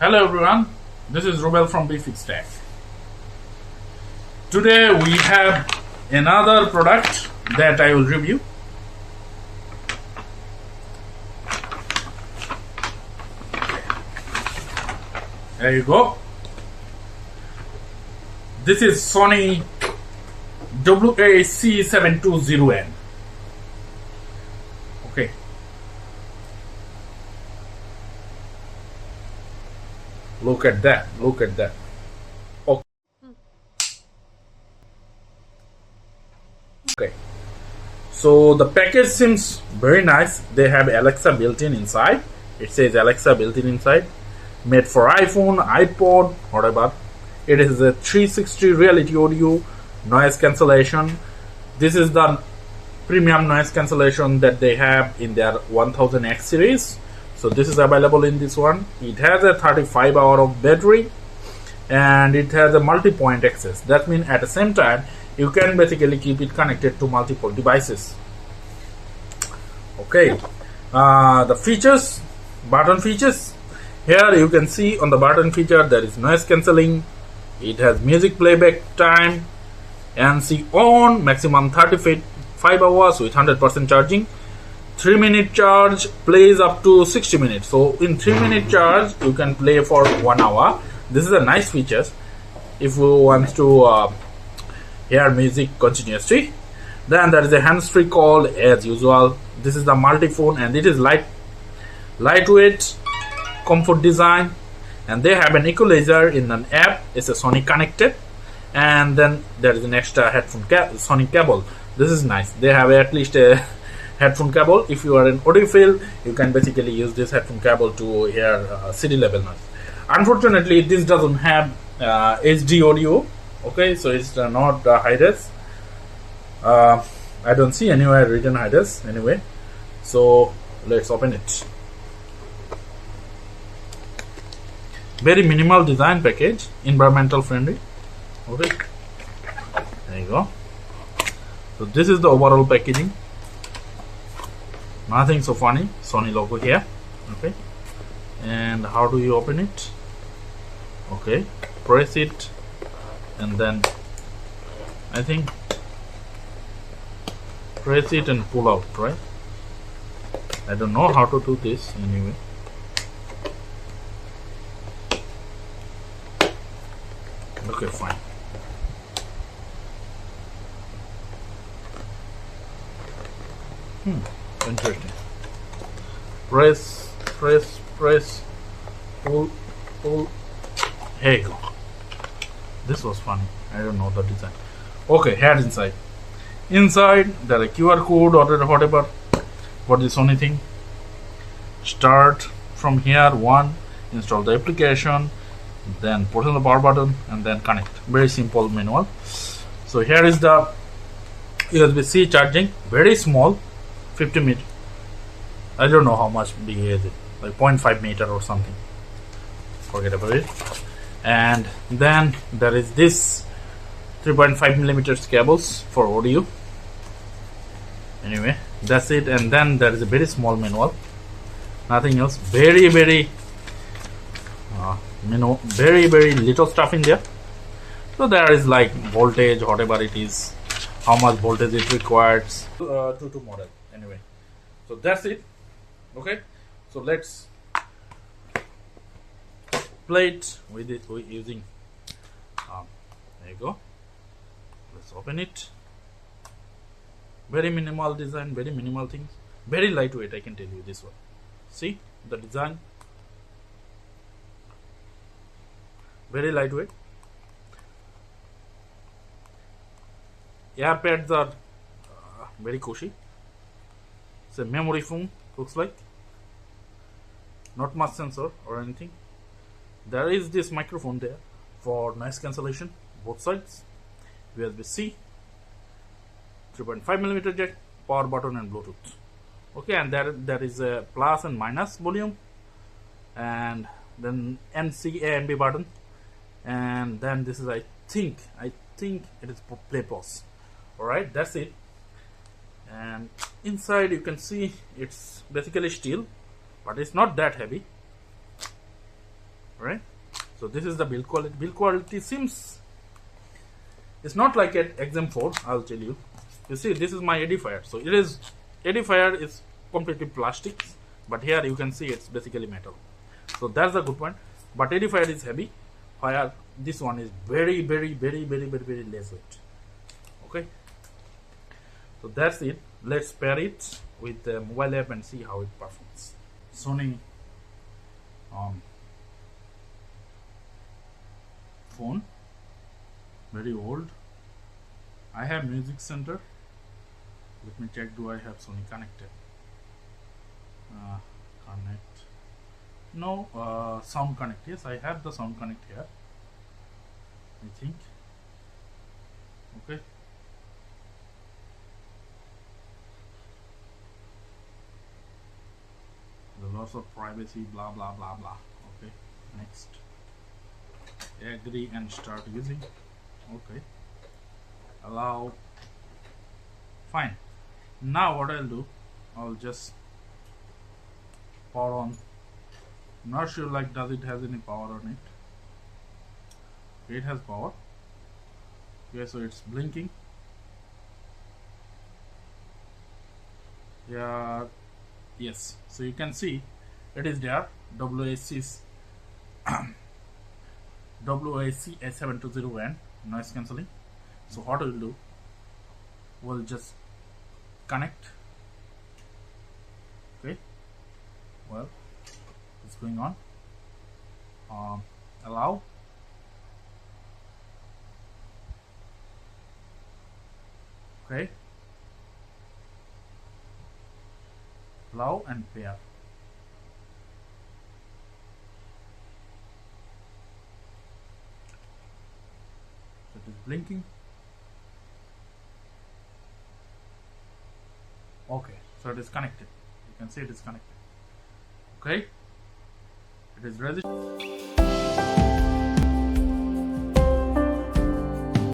Hello everyone, this is Roel from BeFix Tech. Today we have another product that I will review. There you go. This is Sony WH-CH720N. Okay. Look at that. Okay. So the package seems very nice. They have Alexa built-in inside. It says Alexa built-in inside. Made for iPhone, iPod, whatever. It is a 360 reality audio, noise cancellation. This is the premium noise cancellation that they have in their 1000X series. So this is available in this one. It has a 35-hour of battery and it has a multi-point access. That means at the same time you can basically keep it connected to multiple devices. Okay, the features, button features. Here you can see on the button feature there is noise cancelling. It has music playback time, ANC on, maximum 35 hours with 100% charging. 3-minute charge plays up to 60 minutes. So in 3-minute charge you can play for 1 hour. This is a nice feature if you want to hear music continuously. Then there is a hands-free call as usual. This is the multi-phone and it is lightweight, comfort design, and they have an equalizer in an app. It's a Sony connected, and then there is an extra headphone Sony cable. This is nice. They have at least a headphone cable. If you are an audiophile, you can basically use this headphone cable to hear CD level noise. Unfortunately, this doesn't have HD audio. Okay, so it's not high-res. I don't see anywhere written high-res anyway. So let's open it. Very minimal design package, environmental friendly. Okay, there you go. So this is the overall packaging. Nothing so funny. Sony logo here. Okay, and how do you open it? Okay, press it and then I think press it and pull out, right? I don't know how to do this anyway. Okay, fine. Interesting. Press, pull. Here you go. This was funny. I don't know the design. Okay, head inside. Inside there are QR code or whatever for the Sony thing. Start from here. 1. Install the application. Then put on the power button and then connect. Very simple manual. So here is the USB-C charging. Very small, 50 meter. I don't know how much big is it, like 0.5 meter or something. Forget about it. And then there is this 3.5 millimeters cables for audio. Anyway, that's it. And then there is a very small manual. Nothing else. Very little stuff in there. So there is like voltage, whatever it is, how much voltage it requires to model. Anyway, so that's it. Okay, so let's play it with it using there you go. Let's open it. Very minimal design, very minimal things, very lightweight. I can tell you this one. See the design. Very lightweight. Air pads are very cushy. It's a memory foam, looks like. Not much sensor or anything. There is this microphone there for noise cancellation, both sides. USB-C, 3.5mm jack, power button and Bluetooth. Okay, and there is a plus and minus volume, and then NC AMB button. And then this is I think it is play pause. Alright, that's it. And inside you can see it's basically steel, but it's not that heavy. right? So this is the build quality. Build quality seems, it's not like at XM4. I'll tell you. You see, this is my Edifier. So it is, Edifier is completely plastic, but here you can see it's basically metal. So that's the good point. But Edifier is heavy, while this one is very less weight. Okay. So that's it. Let's pair it with the mobile app and see how it performs. Sony phone, very old. I have Music Center. Let me check, do I have Sony connected? Connect. No, Sound Connect. Yes, I have the Sound Connect here, I think. Okay. The loss of privacy, blah blah blah blah. Okay, next. Agree and start using. Okay. Allow. Fine. Now what I'll do, I'll just power on. Not sure like does it has any power on it. It has power. Okay, so it's blinking. Yeah. Yes, so you can see it is there, WH-CH720N noise cancelling. So what we'll do, we'll just connect. Okay, well, it's going on. Allow. Okay. Allow and pair. So it is blinking. Okay, so it is connected. You can see it is connected. Okay, it is registered.